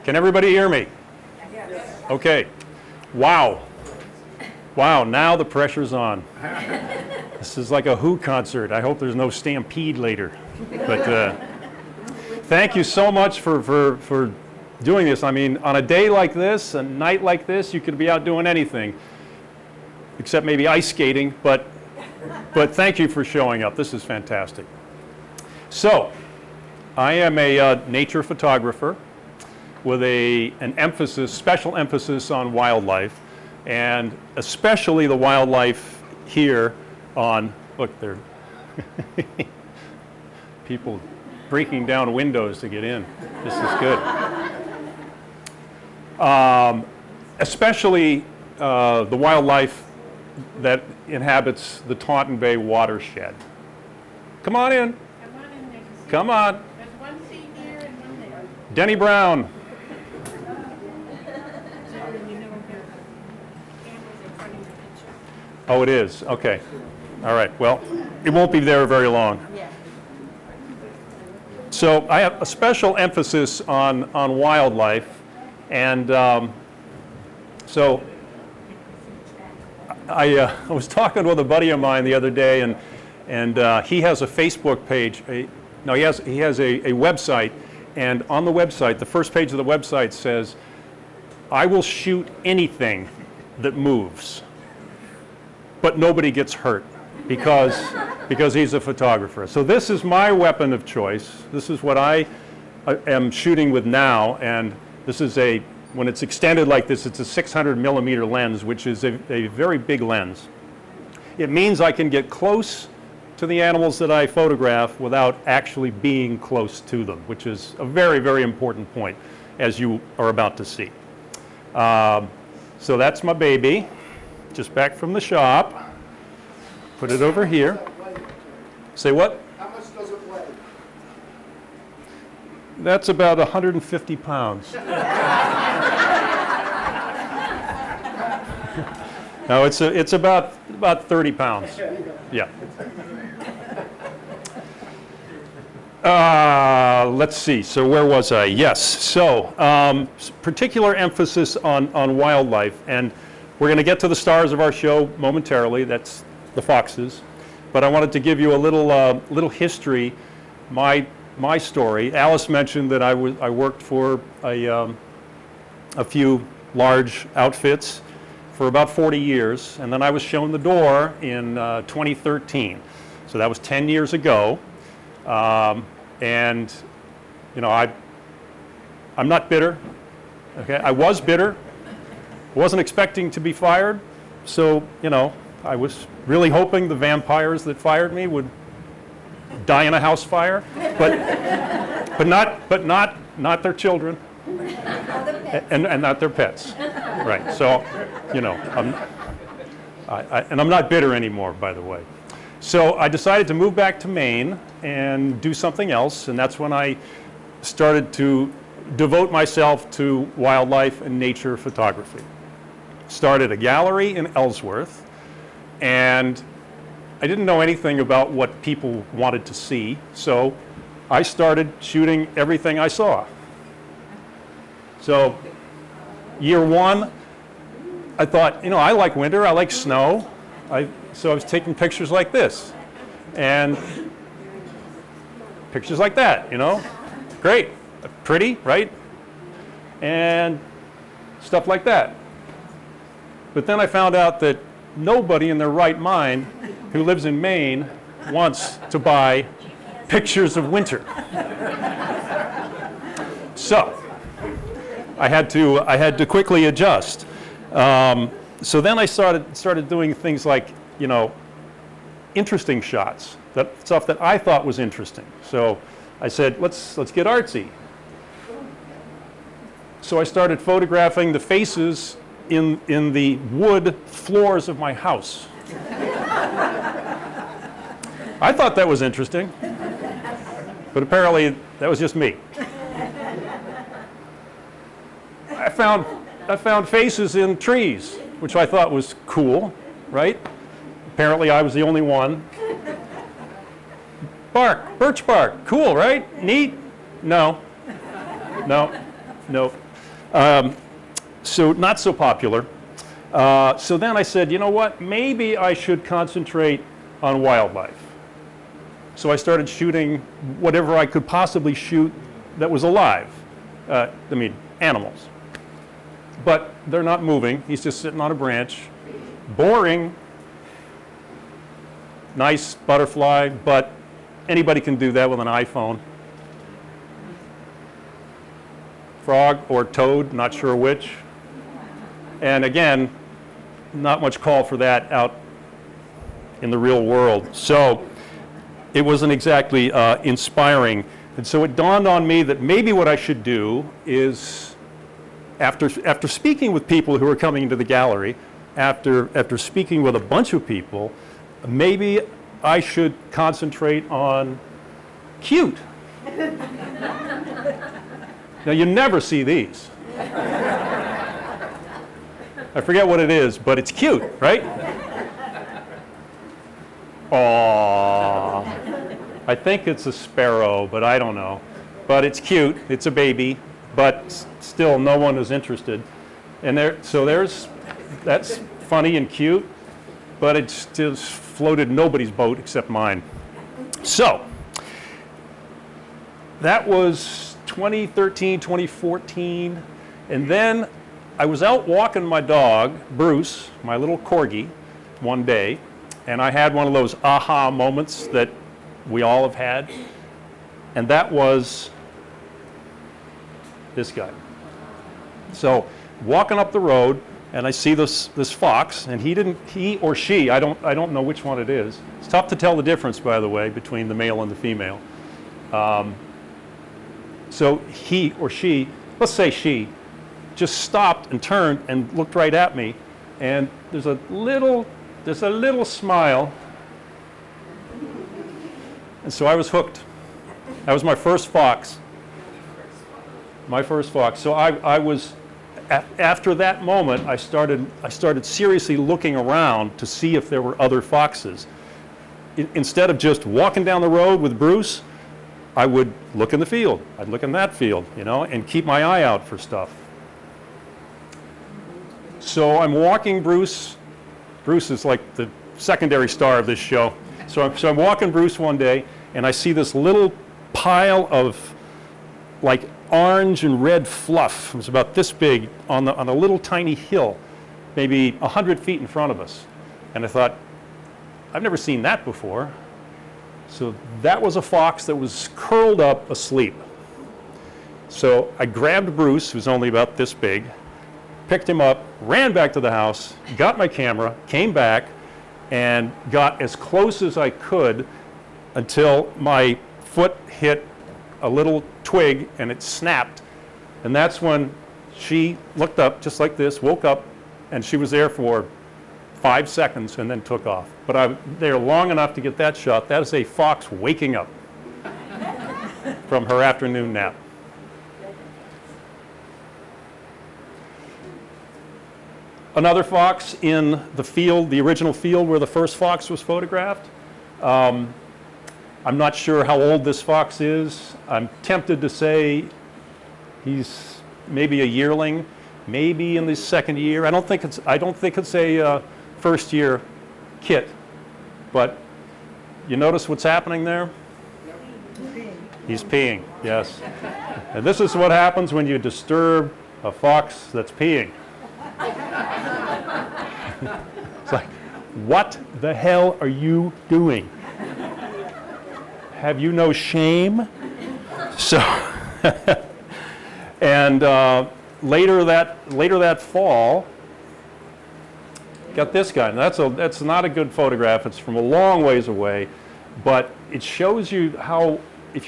Can everybody hear me? Yes. Okay. Wow. Wow, now the pressure's on. This is like a Who concert. I hope there's no stampede later. But thank you so much for doing this. I mean, on a day like this, a night like this, you could be out doing anything, except maybe ice skating, but thank you for showing up. This is fantastic. So, I am a nature photographer with an emphasis, special emphasis on wildlife, and especially the wildlife here on, look, there, people breaking down windows to get in. This is good. Especially the wildlife that inhabits the Taunton Bay Watershed. Come on in. Come on in there. Come on. There's one seat here and one there. Denny Brown. Oh, it is? Okay. All right. Well, it won't be there very long. So I have a special emphasis on wildlife, and so I was talking with a buddy of mine the other day, and he has a Facebook page. He has a website, and on the website, the first page of the website says, "I will shoot anything that moves, but nobody gets hurt," because he's a photographer. So this is my weapon of choice. This is what I am shooting with now, and this is when it's extended like this, it's a 600 millimeter lens, which is a very big lens. It means I can get close to the animals that I photograph without actually being close to them, which is a very, very important point, as you are about to see. So that's my baby, just back from the shop. Put it over here. Say what? How much does it weigh? That's about 150 pounds. No, it's about 30 pounds. Yeah. Let's see. So where was I? Yes. So particular emphasis on wildlife, and we're going to get to the stars of our show momentarily. That's the foxes. But I wanted to give you a little history, my story. Alice mentioned that I worked for a few large outfits for about 40 years, and then I was shown the door in 2013. So that was 10 years ago, and you know I'm not bitter. Okay, I was bitter. Wasn't expecting to be fired, so you know. I was really hoping the vampires that fired me would die in a house fire, but not their children, and not their pets, right? So, you know, I'm not bitter anymore, by the way. So I decided to move back to Maine and do something else, and that's when I started to devote myself to wildlife and nature photography. Started a gallery in Ellsworth. And I didn't know anything about what people wanted to see, so I started shooting everything I saw. So year one, I thought, you know, I like winter, I like snow, so I was taking pictures like this, and pictures like that, you know, great, pretty, right? And stuff like that. But then I found out that nobody in their right mind who lives in Maine wants to buy pictures of winter. So I had to quickly adjust. So then I started doing things like, you know, interesting shots, stuff that I thought was interesting. So I said, let's get artsy. So I started photographing the faces in the wood floors of my house. I thought that was interesting, but apparently that was just me. I found faces in trees, which I thought was cool, right? Apparently I was the only one. Bark, birch bark, cool, right? Neat? No. So not so popular. So then I said, you know what, maybe I should concentrate on wildlife. So I started shooting whatever I could possibly shoot that was alive. I mean, animals. But they're not moving. He's just sitting on a branch. Boring. Nice butterfly, but anybody can do that with an iPhone. Frog or toad, not sure which. And again, not much call for that out in the real world. So it wasn't exactly inspiring. And so it dawned on me that maybe what I should do is, after speaking with people who are coming into the gallery, after speaking with a bunch of people, maybe I should concentrate on cute. Now, you never see these. I forget what it is, but it's cute, right? Aww. I think it's a sparrow, but I don't know. But it's cute. It's a baby, but still no one is interested. And that's funny and cute, but it still floated nobody's boat except mine. So that was 2013, 2014, and then I was out walking my dog, Bruce, my little corgi, one day, and I had one of those aha moments that we all have had, and that was this guy. So walking up the road, and I see this fox, and he or she, I don't know which one it is. It's tough to tell the difference, by the way, between the male and the female. So he or she, let's say she, just stopped and turned and looked right at me, and there's a little smile, and so I was hooked. That was my first fox. My first fox. So I was. After that moment, I started seriously looking around to see if there were other foxes. Instead of just walking down the road with Bruce, I would look in the field. I'd look in that field, and keep my eye out for stuff. So I'm walking Bruce. Bruce is like the secondary star of this show. So I'm walking Bruce one day, and I see this little pile of like orange and red fluff. It was about this big on a little tiny hill, maybe 100 feet in front of us. And I thought, I've never seen that before. So that was a fox that was curled up asleep. So I grabbed Bruce, who's only about this big, picked him up, ran back to the house, got my camera, came back, and got as close as I could until my foot hit a little twig and it snapped. And that's when she looked up just like this, woke up, and she was there for 5 seconds and then took off. But I was there long enough to get that shot. That is a fox waking up from her afternoon nap. Another fox in the field, the original field where the first fox was photographed. I'm not sure how old this fox is. I'm tempted to say he's maybe a yearling, maybe in the second year. I don't think it's a first year kit, but you notice what's happening there? He's peeing, yes. And this is what happens when you disturb a fox that's peeing. It's like, what the hell are you doing? Have you no shame? So, and later that fall, got this guy. Now that's not a good photograph. It's from a long ways away, but it shows you how it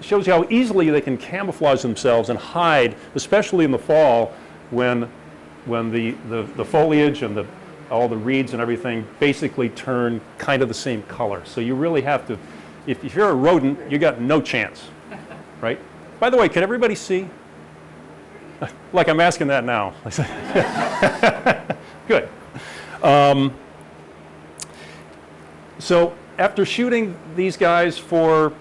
shows you how easily they can camouflage themselves and hide, especially in the fall when the foliage and all the reeds and everything basically turn kind of the same color. So you really have to. If you're a rodent, you got no chance, right? By the way, can everybody see? Like I'm asking that now. Good. So after shooting these guys for,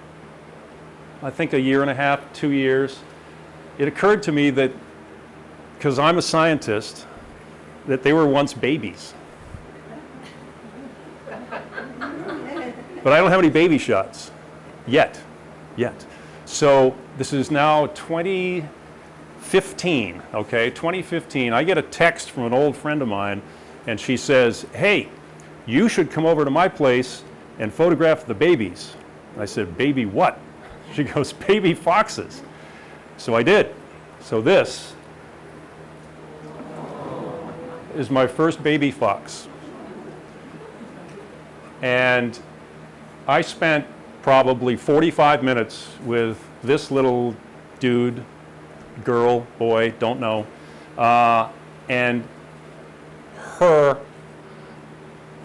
I think, a year and a half, 2 years, it occurred to me that because I'm a scientist, that they were once babies. But I don't have any baby shots yet. So this is now 2015, okay? 2015, I get a text from an old friend of mine, and she says, hey, you should come over to my place and photograph the babies. I said, baby what? She goes, baby foxes. So I did. So this is my first baby fox. And I spent probably 45 minutes with this little dude, girl, boy, don't know, and her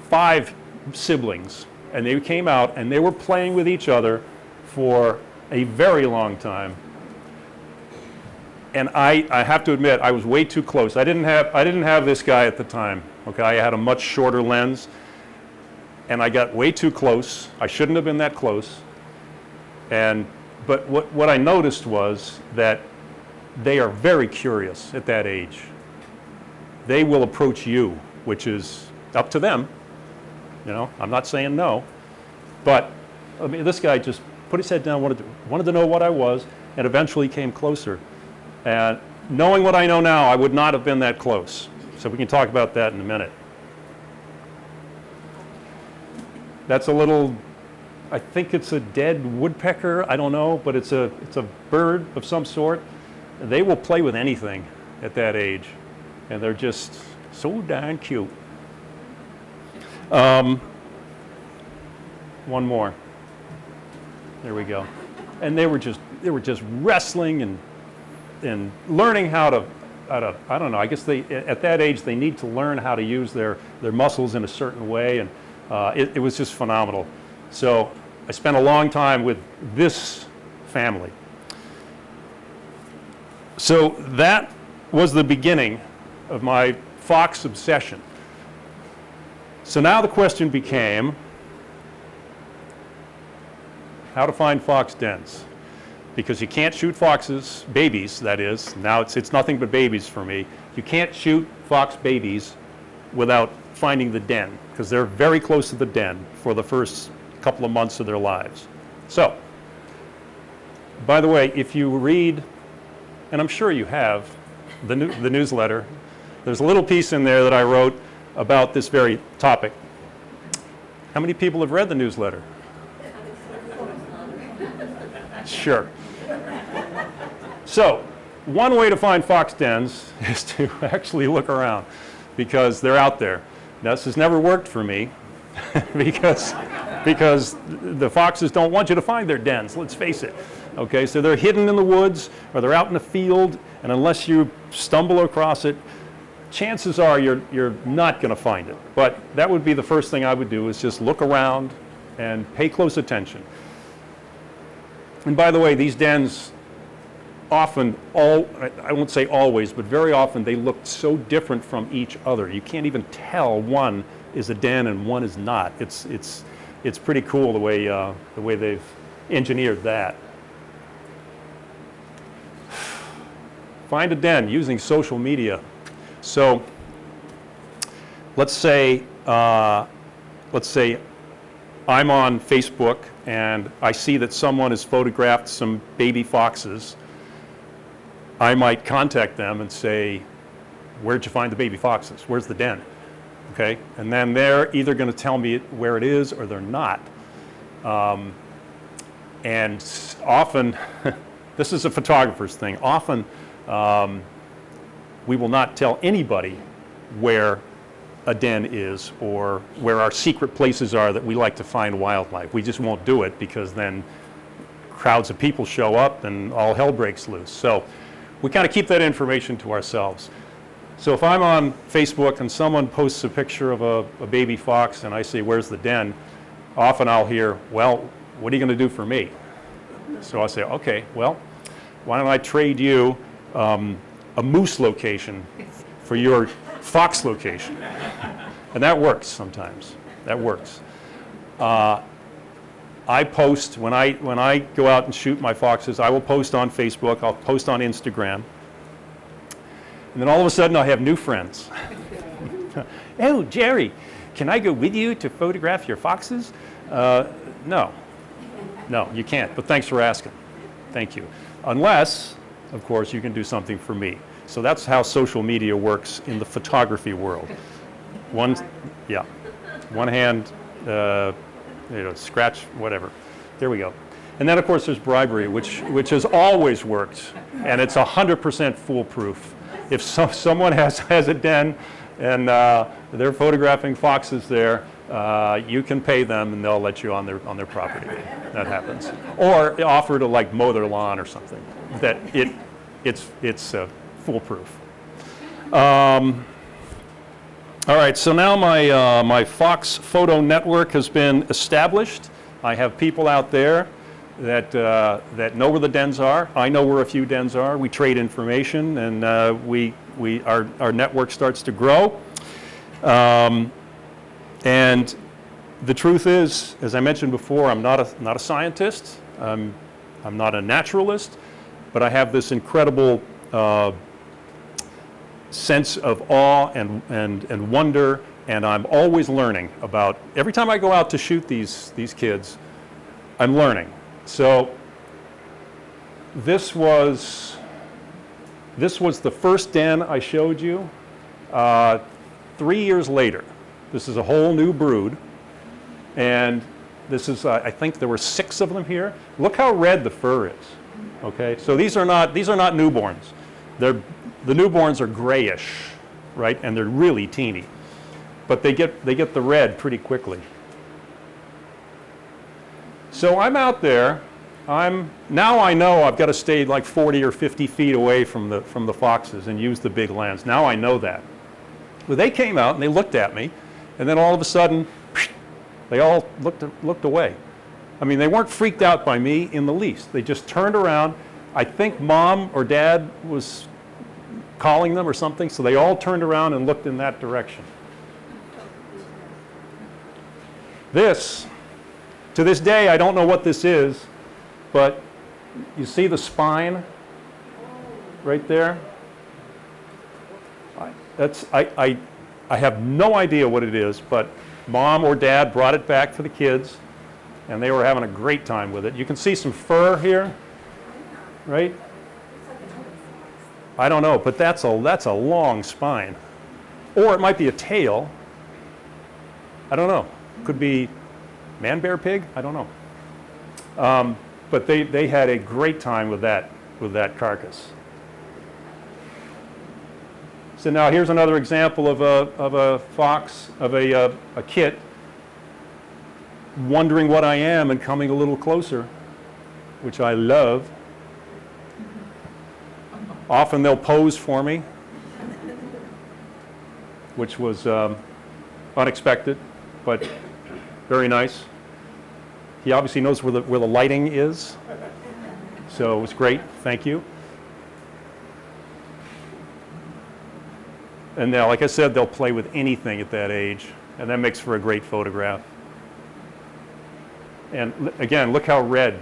5 siblings. And they came out and they were playing with each other for a very long time. And I have to admit, I was way too close. I didn't have this guy at the time, okay? I had a much shorter lens, and I got way too close. I shouldn't have been that close. But what I noticed was that they are very curious at that age. They will approach you, which is up to them. You know, I'm not saying no, but I mean, this guy just put his head down, wanted to know what I was, and eventually came closer. And knowing what I know now, I would not have been that close. So we can talk about that in a minute. That's a little, I think it's a dead woodpecker, I don't know, but it's a bird of some sort. They will play with anything at that age, and they're just so darn cute. One more. There we go. And they were just wrestling and learning how to, I don't know, I guess at that age they need to learn how to use their muscles in a certain way, and it was just phenomenal. So I spent a long time with this family. So that was the beginning of my fox obsession. So now the question became how to find fox dens. Because you can't shoot foxes, babies that is, now it's nothing but babies for me. You can't shoot fox babies without finding the den, because they're very close to the den for the first couple of months of their lives. So, by the way, if you read, and I'm sure you have, the newsletter, there's a little piece in there that I wrote about this very topic. How many people have read the newsletter? Sure. So, one way to find fox dens is to actually look around, because they're out there. Now, this has never worked for me because the foxes don't want you to find their dens, let's face it. Okay, so they're hidden in the woods or they're out in the field, and unless you stumble across it, chances are you're not going to find it. But that would be the first thing I would do, is just look around and pay close attention. And by the way, these dens often, I won't say always, but very often they look so different from each other. You can't even tell one is a den and one is not. It's pretty cool the way they've engineered that. Find a den using social media. So let's say I'm on Facebook and I see that someone has photographed some baby foxes. I might contact them and say, where'd you find the baby foxes? Where's the den? Okay, and then they're either going to tell me where it is or they're not. And often, this is a photographer's thing, often we will not tell anybody where a den is or where our secret places are that we like to find wildlife. We just won't do it, because then crowds of people show up and all hell breaks loose. So we kind of keep that information to ourselves. So if I'm on Facebook and someone posts a picture of a baby fox and I say, where's the den? Often I'll hear, well, what are you going to do for me? So I'll say, okay, well, why don't I trade you a moose location for your fox location? And that works sometimes. That works. I post, when I go out and shoot my foxes, I will post on Facebook, I'll post on Instagram. And then all of a sudden I have new friends. Oh, Gerry, can I go with you to photograph your foxes? No, you can't, but thanks for asking. Thank you. Unless, of course, you can do something for me. So that's how social media works in the photography world. One hand, scratch, whatever. There we go. And then, of course, there's bribery, which has always worked, and it's 100% foolproof. If someone has a den and they're photographing foxes there, you can pay them and they'll let you on their property. That happens. Or offer to like mow their lawn or something. That it's foolproof. All right, so now my Fox photo network has been established. I have people out there that know where the dens are. I know where a few dens are. We trade information, and our network starts to grow. And the truth is, as I mentioned before, I'm not a scientist. I'm not a naturalist, but I have this incredible sense of awe and wonder, and I'm always learning about. Every time I go out to shoot these kids, I'm learning. So this was the first den I showed you. 3 years later, this is a whole new brood, and this is I think there were 6 of them here. Look how red the fur is. Okay, so these are not newborns. The newborns are grayish, right, and they're really teeny, but they get the red pretty quickly. So I'm out there. Now I know I've got to stay like 40 or 50 feet away from the foxes and use the big lens. Now I know that. But they came out and they looked at me, and then all of a sudden, they all looked away. I mean, they weren't freaked out by me in the least. They just turned around. I think mom or dad was calling them or something, so they all turned around and looked in that direction. To this day, I don't know what this is, but you see the spine right there? I have no idea what it is, but mom or dad brought it back for the kids, and they were having a great time with it. You can see some fur here, right? I don't know, but that's a long spine. Or it might be a tail. I don't know. Could be man, bear, pig? I don't know. But they had a great time with that carcass. So now here's another example of a fox, of a kit, wondering what I am and coming a little closer, which I love. Often they'll pose for me, which was unexpected, but very nice. He obviously knows where the lighting is, so it was great. Thank you. And now, like I said, they'll play with anything at that age, and that makes for a great photograph. And again, look how red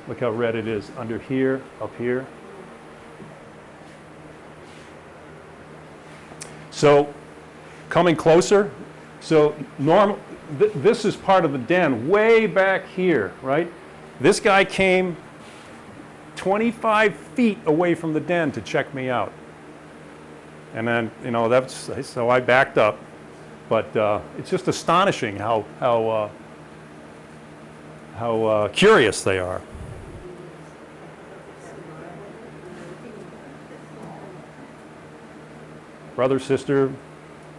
it is under here, up here. So coming closer, so this is part of the den way back here, right? This guy came 25 feet away from the den to check me out. And then, so I backed up. But it's just astonishing how curious they are. Brother, sister,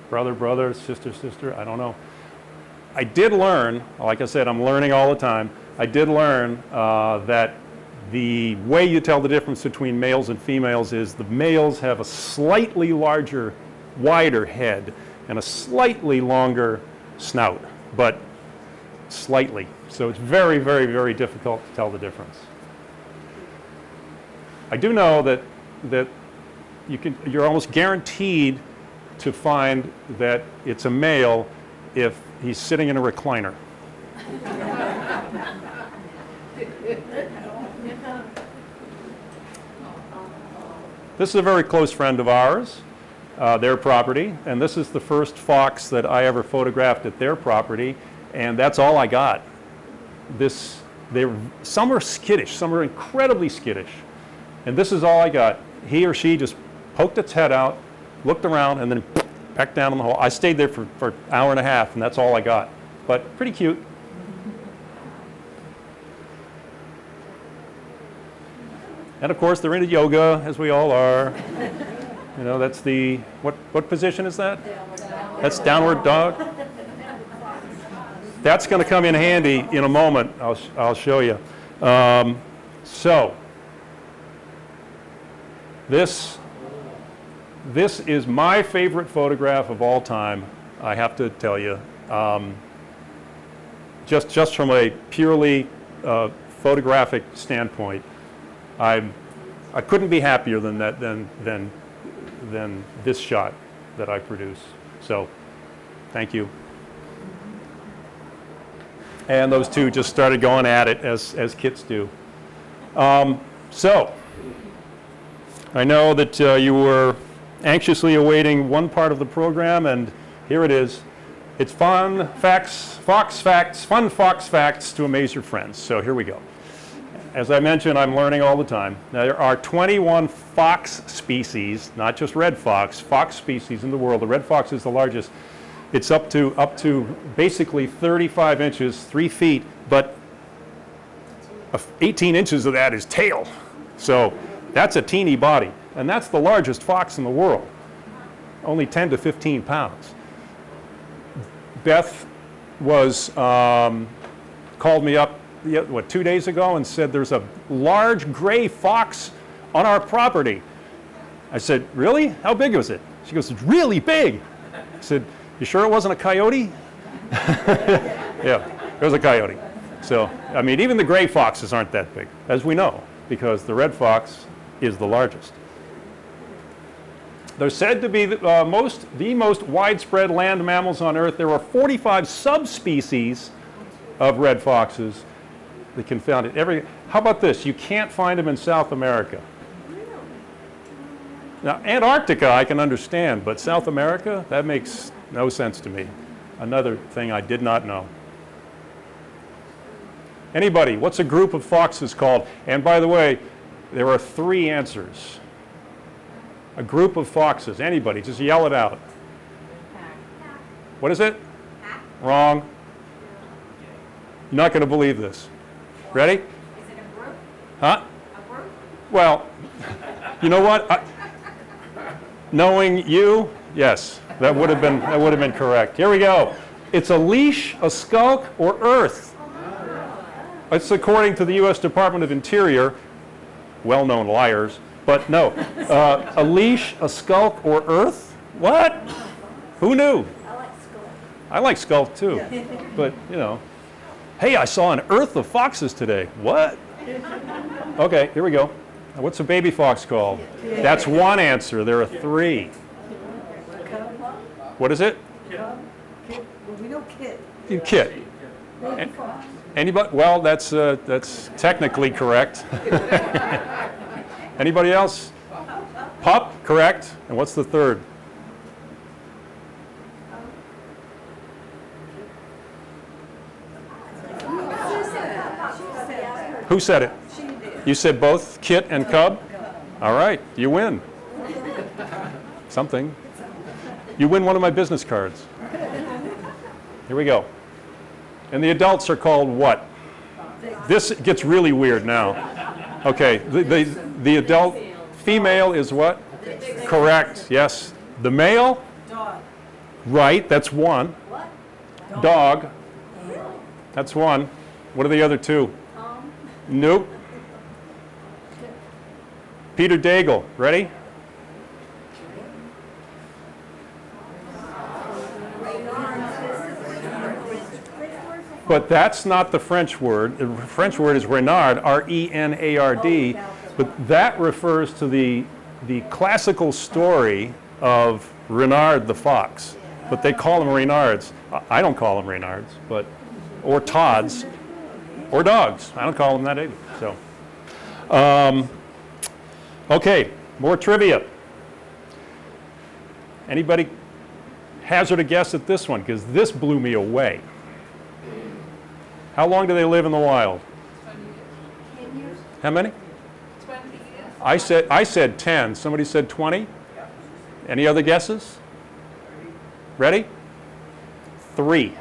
brother, sister, I don't know. I did learn, like I said, I'm learning all the time. I did learn that the way you tell the difference between males and females is the males have a slightly larger, wider head and a slightly longer snout, but slightly. So it's very, very, very difficult to tell the difference. I do know that you're almost guaranteed to find that it's a male if he's sitting in a recliner. This is a very close friend of ours, their property, and this is the first fox that I ever photographed at their property, and that's all I got. Some are skittish, some are incredibly skittish, and this is all I got. He or she just poked its head out, looked around, and then back down in the hole. I stayed there for an hour and a half, and that's all I got. But pretty cute. And of course, they're into yoga, as we all are. You know, that's the, what position is that? That's downward dog. That's going to come in handy in a moment. I'll show you. So, this is my favorite photograph of all time, I have to tell you. Just from a purely photographic standpoint, I couldn't be happier than that than this shot that I produced. So, thank you. And those two just started going at it as kits do. So, I know that you were anxiously awaiting one part of the program, and here it is. It's fun facts, fox facts, fun fox facts to amaze your friends. So here we go. As I mentioned, I'm learning all the time. Now, there are 21 fox species, not just red fox species in the world. The red fox is the largest. It's up to basically 35 inches, 3 feet, but 18 inches of that is tail. So that's a teeny body, and that's the largest fox in the world, only 10 to 15 pounds. Beth was called me up 2 days ago and said there's a large gray fox on our property. I said, really? How big was it? She goes, it's really big. I said, you sure it wasn't a coyote? Yeah, it was a coyote. So, I mean, even the gray foxes aren't that big, as we know, because the red fox is the largest. They're said to be the most widespread land mammals on Earth. There are 45 subspecies of red foxes that can be found in every. How about this? You can't find them in South America. Now, Antarctica I can understand, but South America, that makes no sense to me. Another thing I did not know. Anybody, what's a group of foxes called? And by the way, there are 3 answers. A group of foxes. Anybody, just yell it out. What is it? Wrong. You're not going to believe this. Ready? Is it a group? Huh? A group? Well, you know what? Knowing you, yes, that would have been correct. Here we go. It's a leash, a skulk, or earth. It's according to the U.S. Department of Interior, well-known liars, but no. A leash, a skulk, or earth? What? Who knew? I like skulk too, but you know. Hey, I saw an earth of foxes today. What? Okay, here we go. What's a baby fox called? That's one answer. There are 3. What is it? We know kit. Kit. Anybody? Well, that's technically correct. Anybody else? Pup, correct. And what's the third? Who said it? You said both kit and cub? All right, you win. Something. You win one of my business cards. Here we go. And the adults are called what? This gets really weird now. Okay, the adult female is what? Correct, yes. The male? Dog. Right, that's one. What? Dog. That's one. What are the other 2? Nope. Peter Daigle, ready? But that's not the French word. The French word is renard, R-E-N-A-R-D. But that refers to the classical story of Renard the fox. But they call them renards. I don't call them renards, but or Todds, or dogs. I don't call them that either. So, okay, More trivia. Anybody hazard a guess at this one? Because this blew me away. How long do they live in the wild? 10 years? How many? 20 years? I said 10. Somebody said 20? Any other guesses? Ready? 3.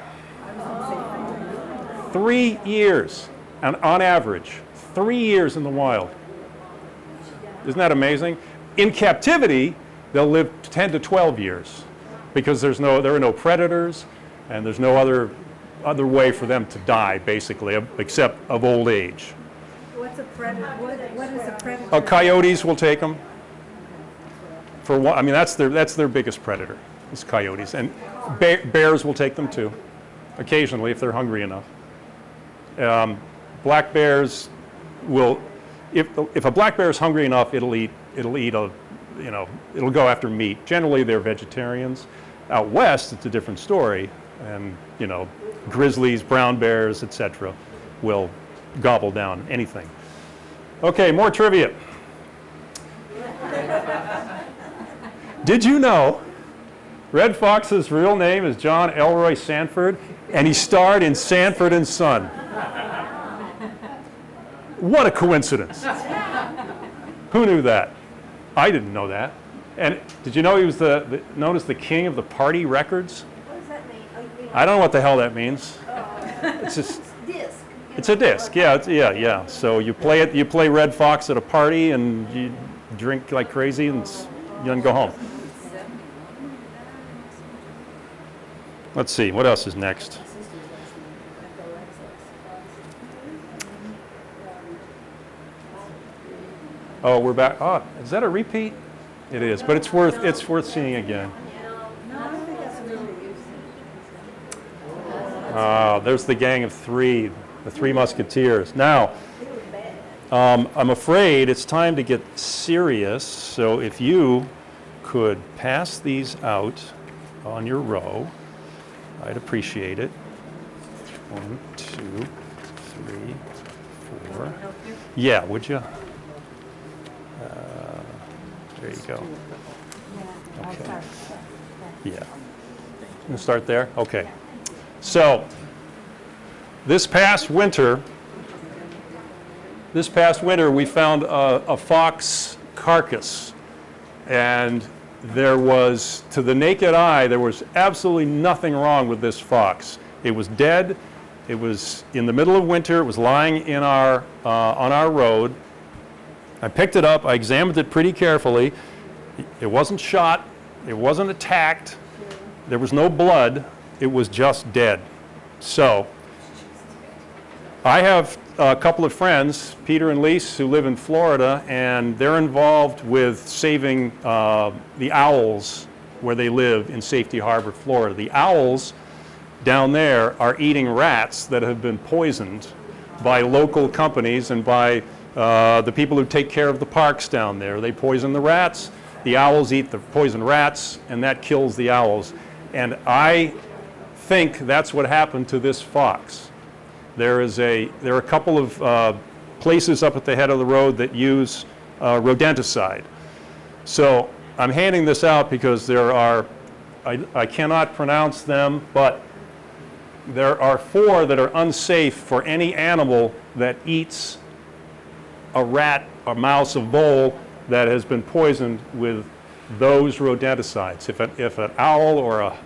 3 years, and on average, 3 years in the wild. Isn't that amazing? In captivity, they'll live 10 to 12 years because there are no predators, and there's no other way for them to die, basically, except of old age. What's a predator? What is a predator? Coyotes will take them. For what? I mean, that's their biggest predator, is coyotes, and bears will take them too, occasionally if they're hungry enough. Black bears will, if a black bear is hungry enough, it'll go after meat. Generally, they're vegetarians. Out west, it's a different story, and grizzlies, brown bears, etc., will gobble down anything. Okay, more trivia. Did you know Red Fox's real name is John Elroy Sanford, and he starred in Sanford and Son? What a coincidence. Who knew that? I didn't know that. And did you know he was known as the king of the party records? What does that mean? Oh, you mean I don't know what the hell that means. It's just, disc? it's a disc, yeah. So you play Red Fox at a party, and you drink like crazy, and you then go home. Let's see, what else is next? Oh, we're back. Oh, is that a repeat? It is, but it's worth seeing again. No, I don't think that's a really There's the gang of 3, the 3 Musketeers. Now, I'm afraid it's time to get serious. So if you could pass these out on your row, I'd appreciate it. 1, 2, 3, 4. Yeah, would you? There you go. Okay. Yeah. We'll start there? Okay. So, this past winter, we found a fox carcass. And there was, to the naked eye, there was absolutely nothing wrong with this fox. It was dead. It was in the middle of winter. It was lying in on our road. I picked it up. I examined it pretty carefully. It wasn't shot. It wasn't attacked. There was no blood. It was just dead. So, I have a couple of friends, Peter and Lise, who live in Florida, and they're involved with saving the owls where they live in Safety Harbor, Florida. The owls down there are eating rats that have been poisoned by local companies and by the people who take care of the parks down there. They poison the rats, the owls eat the poisoned rats, and that kills the owls. And I think that's what happened to this fox. There are a couple of places up at the head of the road that use rodenticide. So I'm handing this out because I cannot pronounce them, but there are 4 that are unsafe for any animal that eats a rat, a mouse, a vole that has been poisoned with those rodenticides. If an owl or a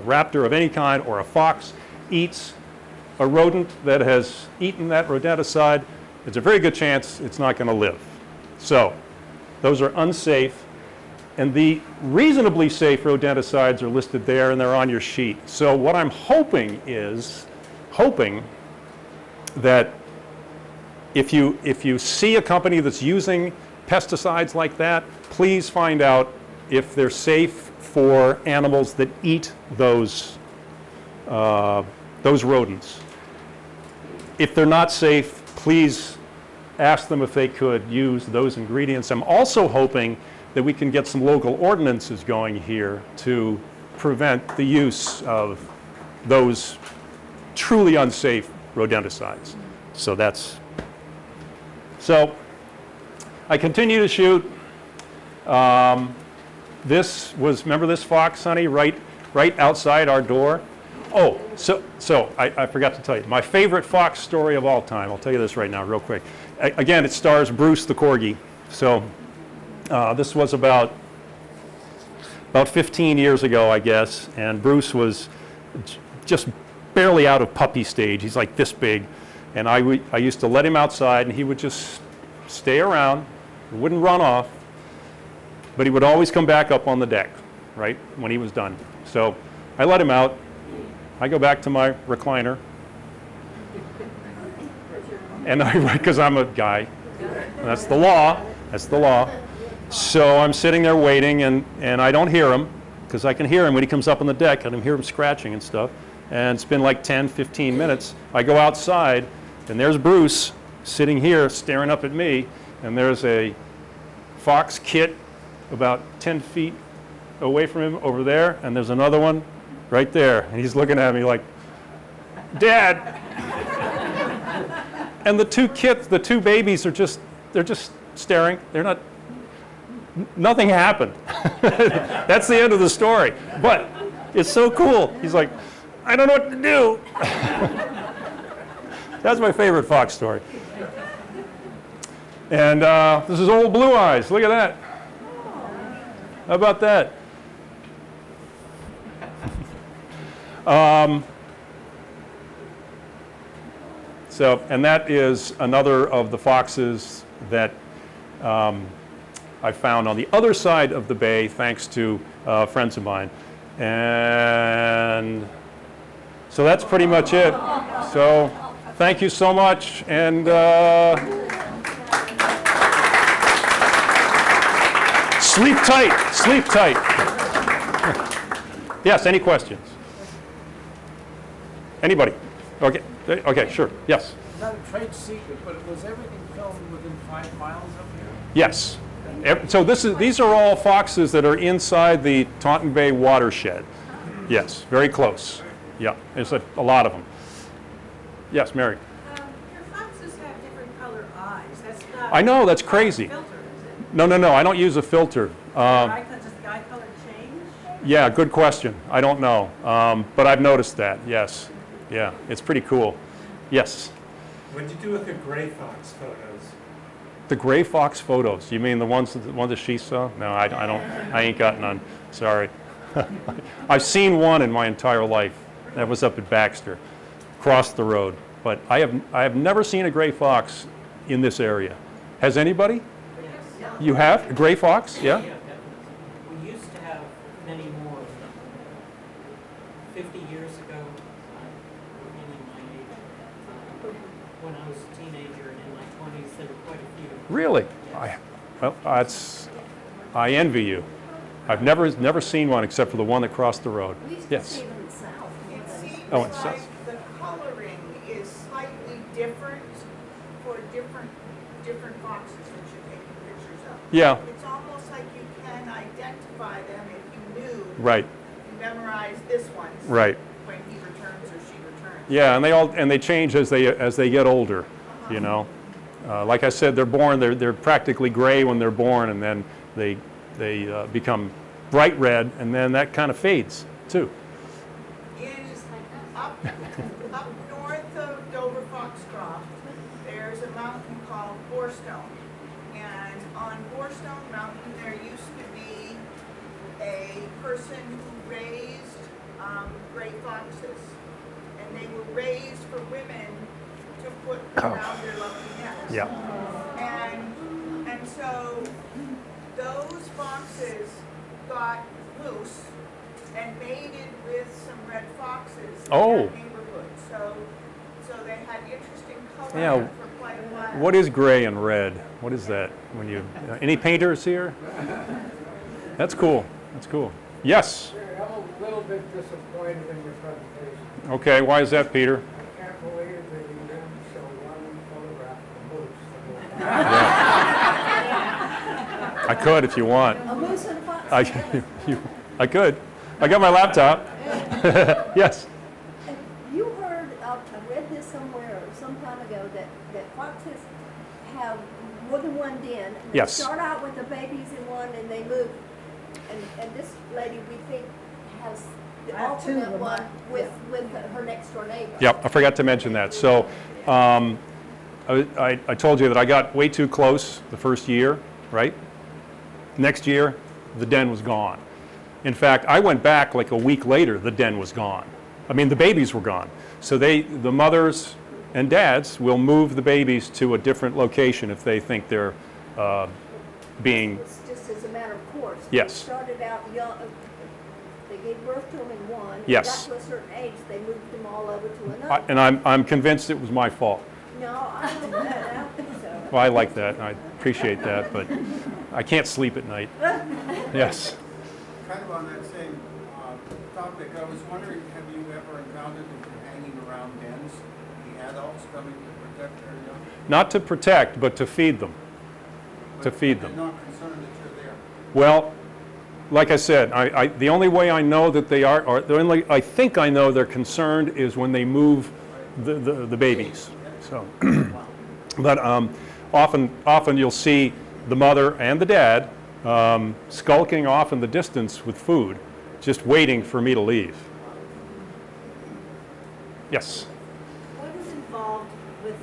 raptor of any kind or a fox eats a rodent that has eaten that rodenticide, it's a very good chance it's not going to live. So those are unsafe. And the reasonably safe rodenticides are listed there, and they're on your sheet. So what I'm hoping that if you see a company that's using pesticides like that, please find out if they're safe for animals that eat those rodents. If they're not safe, please ask them if they could use those ingredients. I'm also hoping that we can get some local ordinances going here to prevent the use of those truly unsafe rodenticides. So I continue to shoot. This was, remember this fox, honey, right outside our door? Oh, so I forgot to tell you, my favorite fox story of all time, I'll tell you this right now real quick. Again, it stars Bruce the Corgi. So this was about 15 years ago, I guess, and Bruce was just barely out of puppy stage. He's like this big, and I used to let him outside, and he would just stay around, wouldn't run off, but he would always come back up on the deck, right, when he was done. So I let him out. I go back to my recliner, and because I'm a guy, that's the law, that's the law. So I'm sitting there waiting, and I don't hear him, because I can hear him when he comes up on the deck. I can hear him scratching and stuff. And it's been like 10, 15 minutes. I go outside, and there's Bruce sitting here staring up at me, and there's a fox kit about 10 feet away from him over there, and there's another one right there. And he's looking at me like, Dad! And the two babies they're just staring. They're not, nothing happened. That's the end of the story. But it's so cool. He's like, I don't know what to do. That's my favorite fox story. And this is old Blue Eyes. Look at that. How about that? And that is another of the foxes that I found on the other side of the bay, thanks to friends of mine. And so that's pretty much it. So thank you so much. And sleep tight, sleep tight. Yes, any questions? Anybody? Okay, sure, yes. Not a trade secret, but was everything filmed within 5 miles of here? Yes. So these are all foxes that are inside the Taunton Bay Watershed. Yes, very close. Yeah, there's a lot of them. Yes, Mary. Your foxes have different color eyes. That's not. I know, that's crazy. Filter, is it? No, I don't use a filter. Does the eye color change? Yeah, good question. I don't know, but I've noticed that, yes. Yeah, it's pretty cool. Yes? What did you do with the gray fox photos? The gray fox photos, you mean the ones that she saw? No, I ain't got none, sorry. I've seen one in my entire life. That was up at Baxter, across the road. But I have never seen a gray fox in this area. Has anybody? You have? A gray fox? Yeah? Yeah, definitely. We used to have many more. 50 years ago, meaning my age, when I was a teenager and in my 20s, there were quite a few. Really? I envy you. I've never seen one except for the one that crossed the road. We used to Yes. see them in the south. It seems Oh, it says. like the coloring is slightly different for different foxes that you're taking pictures of. Yeah. It's almost like you can identify them if you knew. Right. You memorized this one. Right. When he returns or she returns. Yeah, and they change as they get older. You know, like I said, they're practically gray when they're born, and then they become bright red, and then that kind of fades too. Up north of Dover Foxcroft, there's a mountain called Borestone. And on Borestone Mountain, there used to be a person who raised gray foxes. And they were raised for women to put around their lovely necks. Yeah. And so those foxes got loose and mated with some red foxes in Oh. that neighborhood. So they had interesting color Yeah. for quite a while. What is gray and red? What is that? When you any painters here? That's cool. That's cool. Yes. Jerry, I'm a little bit disappointed in your presentation. Okay. Why is that, Peter? I can't believe that you didn't show one photograph of the moose. I could if you want. A moose and a fox. I could. I got my laptop. Yes. You heard, I read this somewhere some time ago, that foxes have more than one den. Yes. They start out with the babies in one, and move, and this lady, we think, has the I have two of alternate them, one yeah. with her next door neighbor. Yep, I forgot to mention that. So I told you that I got way too close the first year, right? Next year, the den was gone. In fact, I went back like a week later, the den was gone. I mean, the babies were gone. So the mothers and dads will move the babies to a different location if they think they're being, It's just as a matter of course. Yes. They started out young, they gave birth to them in one. and Yes. Got to a certain age, they moved them all over to another. and I'm convinced it was my fault. No, I don't think so. Well, I like that, and I appreciate that, but I can't sleep at night. Yes. Kind of on that same topic, I was wondering, have you ever encountered if you're hanging around dens, the adults coming to protect their young? Not to protect, but to feed them. To feed them. They're not concerned that you're there. Well, like I said, the only way I know that they are, or the only I think I know they're concerned is when they move the babies. So, but often you'll see the mother and the dad skulking off in the distance with food, just waiting for me to leave. Yes. What is involved with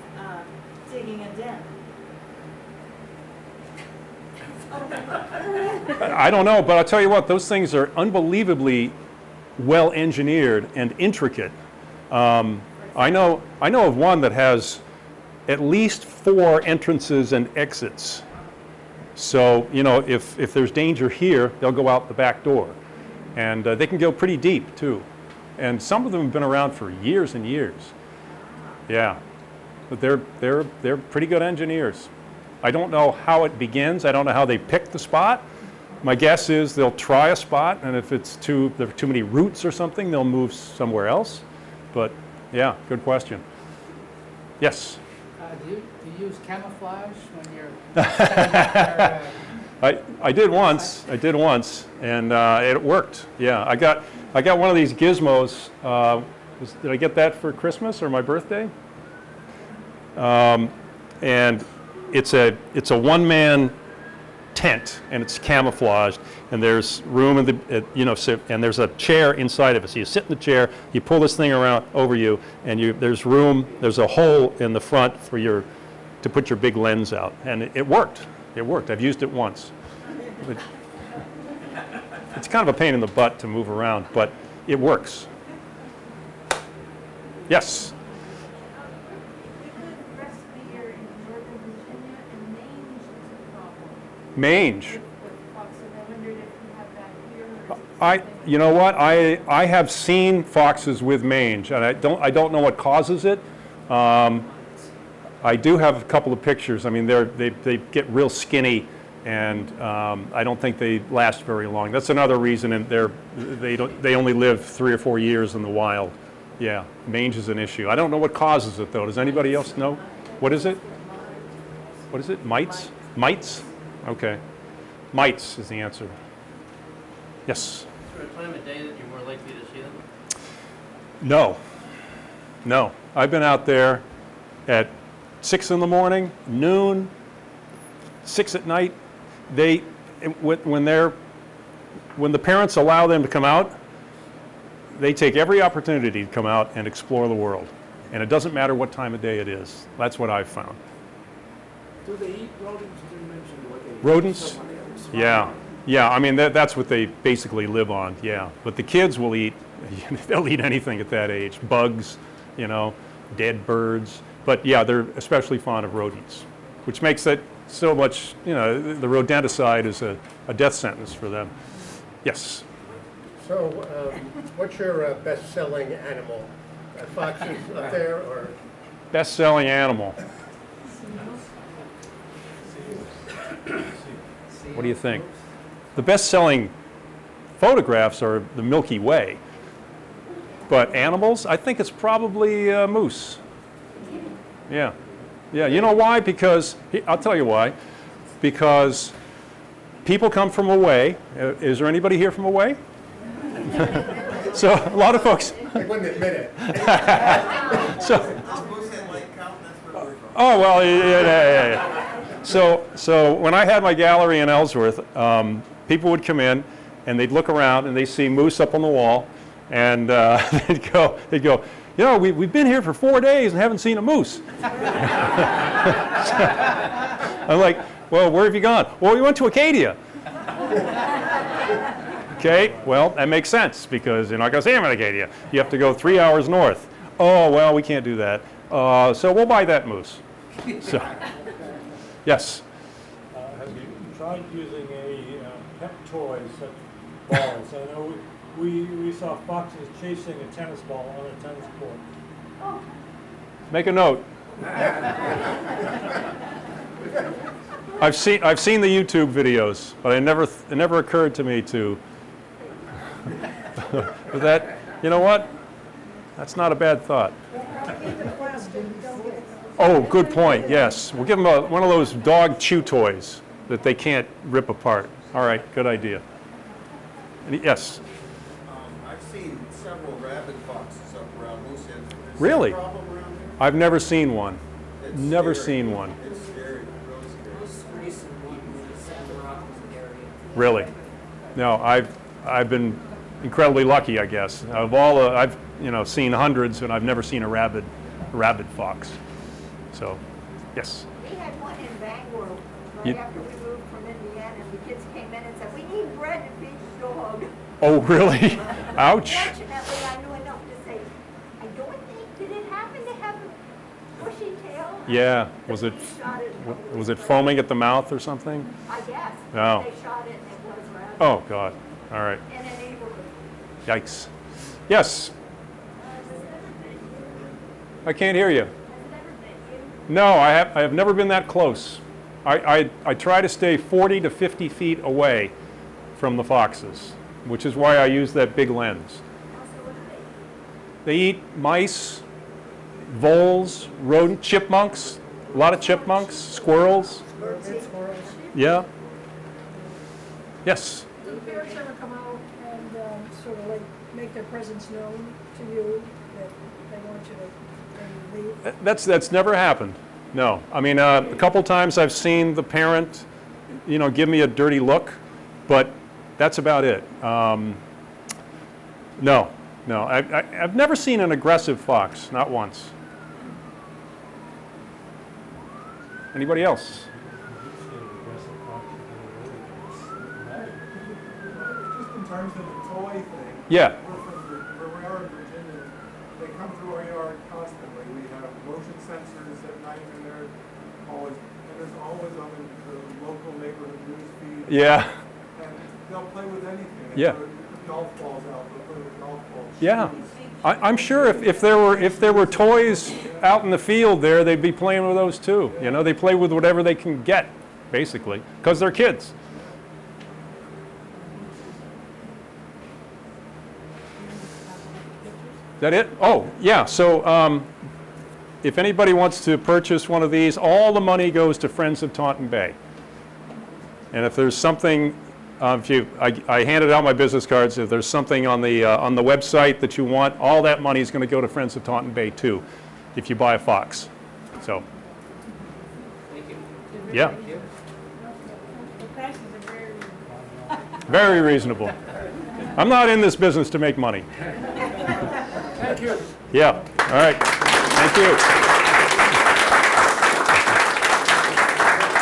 digging a den? I don't know, but I'll tell you what, those things are unbelievably well engineered and intricate. I know of one that has at least 4 entrances and exits. So, you know, if there's danger here, they'll go out the back door. And they can go pretty deep, too. And some of them have been around for years and years. Yeah. But they're pretty good engineers. I don't know how it begins. I don't know how they pick the spot. My guess is they'll try a spot, and if there are too many roots or something, they'll move somewhere else. But, yeah, good question. Yes? Do you use camouflage when you're standing out there? I did once, and it worked. Yeah, I got one of these gizmos. Did I get that for Christmas or my birthday? And it's a one-man tent, and it's camouflaged, and there's room in the and there's a chair inside of it. So you sit in the chair, you pull this thing around over you, and there's room. There's a hole in the front to put your big lens out, and it worked. It worked. I've used it once. It's kind of a pain in the butt to move around, but it works. Yes. We lived the rest of the year in Northern Virginia, and mange is a problem Mange. with foxes. I wondered if you have that here. Or is it something- You know what? I have seen foxes with mange, and I don't know what causes it. I do have a couple of pictures. I mean, they get real skinny, and I don't think they last very long. That's another reason, and they only live 3 or 4 years in the wild. Yeah, mange is an issue. I don't know what causes it though. Does anybody else know? What is it? What is it? Mites? Mites? Okay. Mites is the answer. Yes. Is there a time of day that you're more likely to see them? No. I've been out there at 6 in the morning, noon, 6 at night. When the parents allow them to come out, they take every opportunity to come out and explore the world. And it doesn't matter what time of day it is. That's what I've found. Do they eat rodents? You didn't mention what they eat. Rodents? Somebody else. Yeah. I mean, that's what they basically live on. Yeah. But the kids will eat. They'll eat anything at that age. Bugs, dead birds. But yeah, they're especially fond of rodents, which makes it so much. The rodenticide is a death sentence for them. Yes. So, what's your best-selling animal? Foxes up there, or? Best-selling animal. What do you think? The best-selling photographs are the Milky Way. But animals, I think it's probably moose. Yeah. You know why? Because, I'll tell you why. Because people come from away. Is there anybody here from away? So a lot of folks. I wouldn't admit it. Oh, well, yeah. So when I had my gallery in Ellsworth, people would come in, and they'd look around, and they'd see moose up on the wall, and they'd go, you know, we've been here for 4 days and haven't seen a moose. I'm like, well, where have you gone? Well, we went to Acadia. Okay, well, that makes sense, because you're not going to see them in Acadia. You have to go 3 hours north. Oh, well, we can't do that. So we'll buy that moose. So, yes? Have you tried using a pet toy such balls? I know we saw foxes chasing a tennis ball on a tennis court. Make a note. I've seen the YouTube videos, but it never occurred to me to. But that, you know what? That's not a bad thought. Oh, good point. Yes, we'll give them one of those dog chew toys that they can't rip apart. All right, good idea. Yes. I've seen several rabid foxes up around Moosehead. Is Really? there a problem around here? I've never seen one. It's Never scary. seen one. It's scary, really scary. Most recent one was at the Rockland area. Really? No, I've been incredibly lucky, I guess. Of all, I've seen hundreds, and I've never seen a rabid fox. So, yes. We had one in Bangor You- right after we moved from Indiana, and the kids came in and said, we need bread to feed the dog. Oh, really? Ouch. Fortunately, I knew enough to say, I don't think, did it happen to have a bushy tail? Yeah. Was it We shot it. was it foaming at the mouth or something? I guess. Oh. They shot it and it was rabid. Oh God. All right. In a neighborhood. Yikes. Yes. I can't hear you. No, I have never been that close. I try to stay 40 to 50 feet away from the foxes, which is why I use that big lens. They eat mice, voles, rodent, chipmunks, a lot of chipmunks, squirrels. Yeah. Yes. Do the parents ever come out and sort of like make their presence known to you, that they want you to leave? That's never happened. No. I mean, a couple times I've seen the parent, give me a dirty look, but that's about it. No. I've never seen an aggressive fox, not once. Anybody else? Just in terms of the toy thing. Yeah. Where we are in Virginia, they come through our yard constantly. We have motion sensors at night, and there's always on the local neighborhood news feed. Yeah. And they'll play with anything. Yeah. They'll put golf balls out. They'll play with golf balls. Yeah. shoes. I'm sure if there were toys out in the field there, they'd be playing with those too. They play with whatever they can get, basically, because they're kids. Is that it? Oh, yeah. So if anybody wants to purchase one of these, all the money goes to Friends of Taunton Bay. And if there's something, I handed out my business cards. If there's something on the website that you want, all that money is going to go to Friends of Taunton Bay too, if you buy a fox. So, Thank you. yeah, The prices are very very reasonable. I'm not in this business to make money. Thank you. Yeah. All right. Thank you.